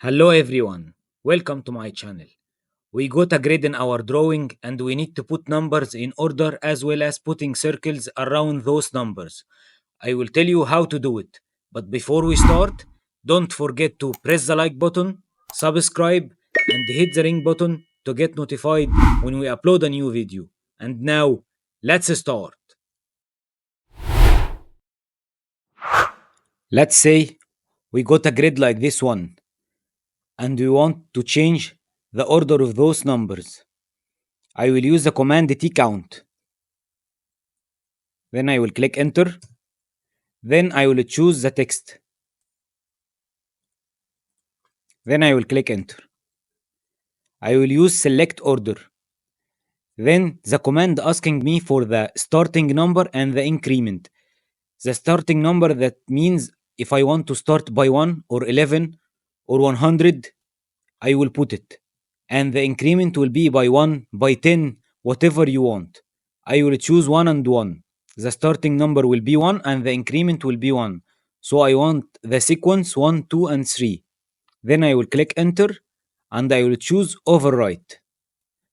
Hello everyone, welcome to my channel. We got a grid in our drawing and we need to put numbers in order as well as putting circles around those numbers. I will tell you how to do it. But before we start, don't forget to press the like button, subscribe, and hit the ring button to get notified when we upload a new video. And now, let's start. Let's say we got a grid like this one and we want to change the order of those numbers. I will use the command TCOUNT. Then I will click enter. Then I will choose the text. Then I will click enter. I will use select order. Then the command asking me for the starting number and the increment. The starting number, that means if I want to start by 1 or 11 or 100, I will put it. And the increment will be by 1, by 10, whatever you want. I will choose 1 and 1. The starting number will be 1 and the increment will be 1. So I want the sequence 1, 2, and 3. Then I will click enter and I will choose overwrite.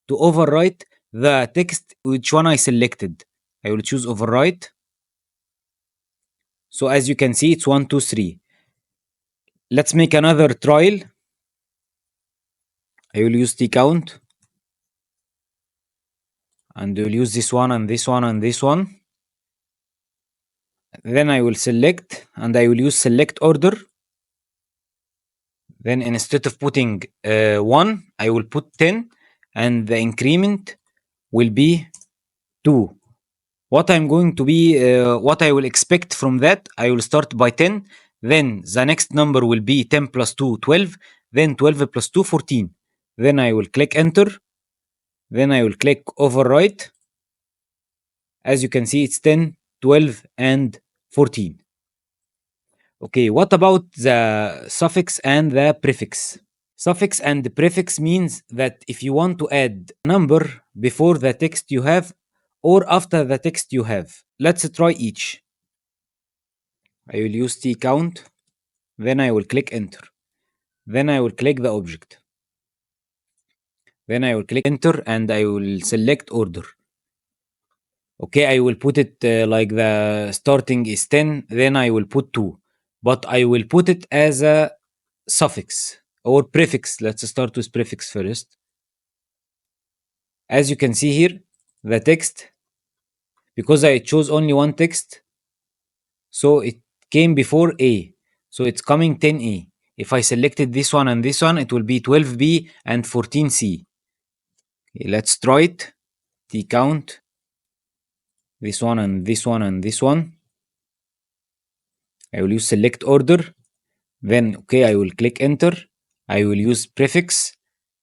To overwrite the text which one I selected, I will choose overwrite. So as you can see, it's 1, 2, 3. Let's make another trial. I will use TCOUNT. And we'll use this one and this one and this one. Then I will select and I will use select order. Then instead of putting 1, I will put 10 and the increment will be 2. What I'm going to be, what I will expect from that, I will start by 10. Then the next number will be 10 plus 2, 12. Then 12 plus 2, 14. Then I will click enter. Then I will click overwrite. As you can see, it's 10, 12, and 14. Okay, what about the suffix and the prefix? Suffix and the prefix means that if you want to add a number before the text you have or after the text you have. Let's try each. I will use TCOUNT. Then I will click enter. Then I will click the object. Then I will click enter and I will select order. Okay, I will put it like the starting is 10, then I will put 2. But I will put it as a suffix or prefix. Let's start with prefix first. As you can see here, the text, because I chose only one text, so it came before A. So it's coming 10A. If I selected this one and this one, it will be 12B and 14C. Okay, let's try it. TCOUNT. This one and this one and this one. I will use select order. Then, okay, I will click enter. I will use prefix.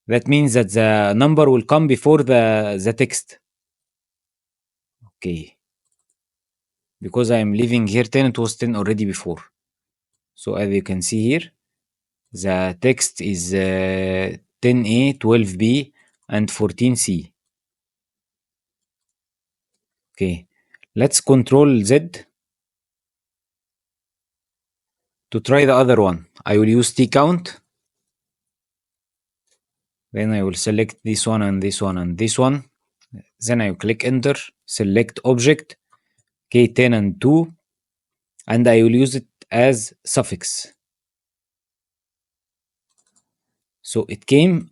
That means that the number will come before the text. Okay. Because I am leaving here 10, it was 10 already before. So as you can see here, the text is 10A, 12B, and 14C. Okay. Let's Control Z to try the other one. I will use TCOUNT. Then I will select this one and this one and this one. Then I will click enter, select object, okay, 10 and 2, and I will use it as suffix. So it came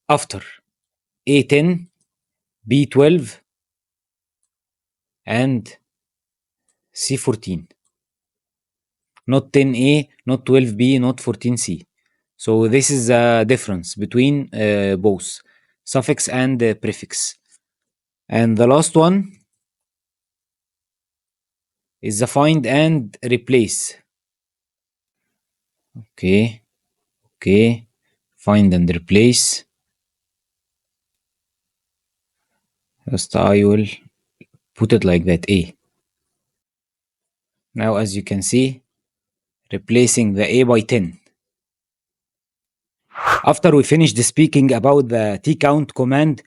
after A10, B12, and C14. Not 10A, not 12B, not 14C. So this is the difference between both suffix and prefix. And the last one is the find and replace. Okay, okay, find and replace. Just I will put it like that, A. Now as you can see, replacing the A by 10. After we finished speaking about the TCOUNT command,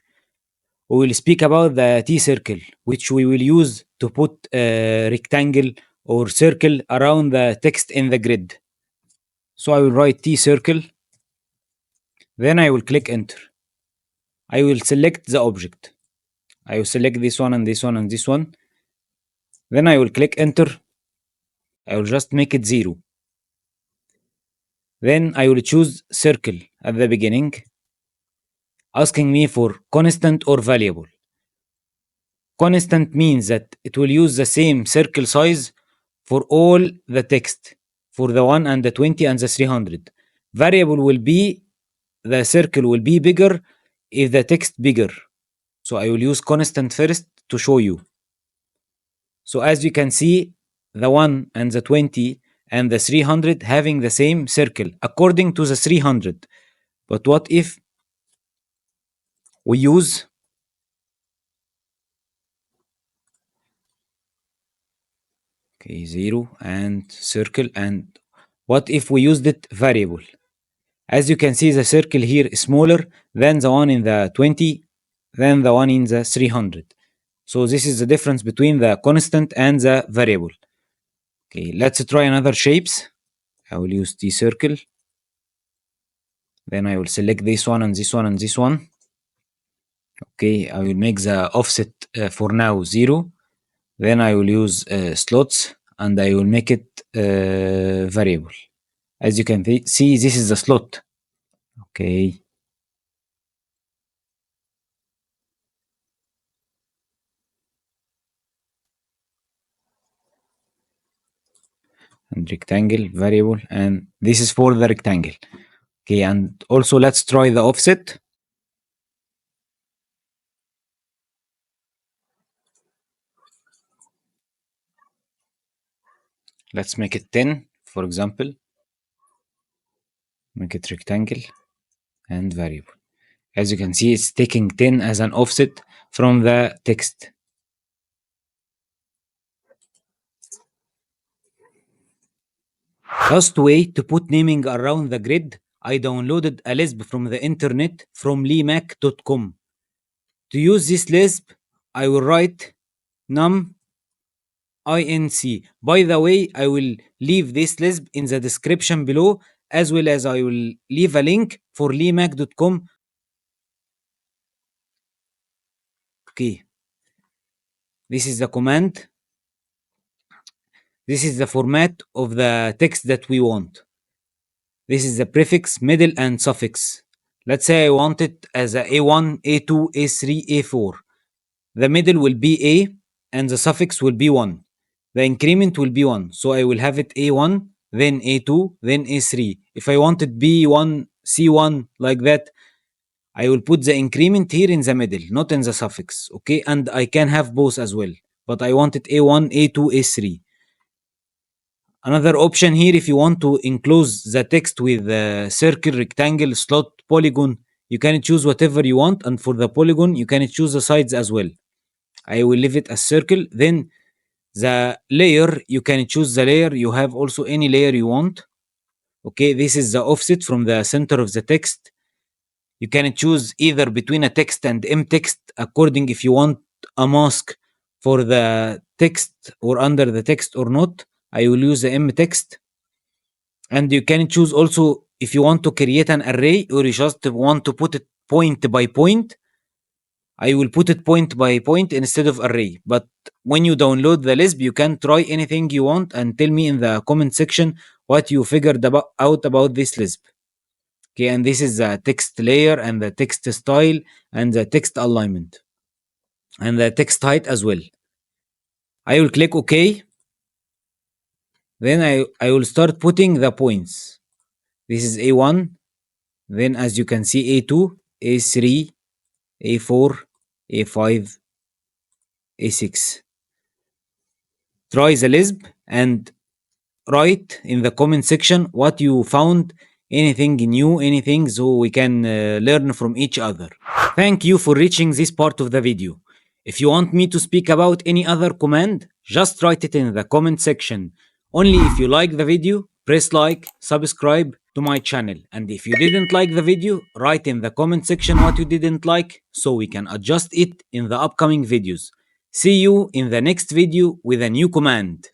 we will speak about the TCIRCLE, which we will use to put a rectangle or circle around the text in the grid. So I will write TCIRCLE Then I will click enter. I will select the object. I will select this one and this one and this one. Then I will click enter. I will just make it 0. Then I will choose circle at the beginning, asking me for constant or variable. Constant means that it will use the same circle size for all the text, for the 1 and the 20 and the 300. Variable will be, the circle will be bigger if the text bigger. So I will use constant first to show you. So as you can see, the 1 and the 20 and the 300 having the same circle according to the 300. But what if we use okay 0 and circle, and what if we used it variable? As you can see, the circle here is smaller than the one in the 20 than the one in the 300. So this is the difference between the constant and the variable. Okay, let's try another shapes. I will use TCircle. Then I will select this one and this one and this one. Okay, I will make the offset for now 0. Then I will use slots and I will make it variable. As you can see, this is the slot. Okay. And rectangle variable, and this is for the rectangle. Okay, and also let's try the offset. Let's make it 10, for example. Make it rectangle and variable. As you can see, it's taking 10 as an offset from the text. Last way to put naming around the grid, I downloaded a Lisp from the internet from leemac.com. To use this Lisp, I will write num inc. By the way, I will leave this Lisp in the description below, as well as I will leave a link for leemac.com. Okay. This is the command. This is the format of the text that we want. This is the prefix, middle, and suffix. Let's say I want it as a A1, A2, A3, A4. The middle will be A, and the suffix will be 1. The increment will be 1. So I will have it A1, then A2, then A3. If I want it B1, C1, like that, I will put the increment here in the middle, not in the suffix. Okay, and I can have both as well. But I want it A1, A2, A3. Another option here, if you want to enclose the text with a circle, rectangle, slot, polygon, you can choose whatever you want. And for the polygon, you can choose the sides as well. I will leave it as circle. Then the layer, you can choose the layer. You have also any layer you want. Okay, this is the offset from the center of the text. You can choose either between a text and m text according if you want a mask for the text or under the text or not. I will use the m text. And you can choose also if you want to create an array or you just want to put it point by point. I will put it point by point instead of array. But when you download the Lisp, you can try anything you want and tell me in the comment section what you figured out about this Lisp. Okay, and this is the text layer and the text style and the text alignment and the text height as well. I will click OK. Then I will start putting the points. This is A1. Then as you can see, A2, A3, A4, A5, A6. Try the Lisp and write in the comment section what you found, anything new, anything, so we can learn from each other. Thank you for reaching this part of the video. If you want me to speak about any other command, just write it in the comment section. Only if you like the video, press like, subscribe to my channel. And if you didn't like the video, write in the comment section what you didn't like so we can adjust it in the upcoming videos. See you in the next video with a new command.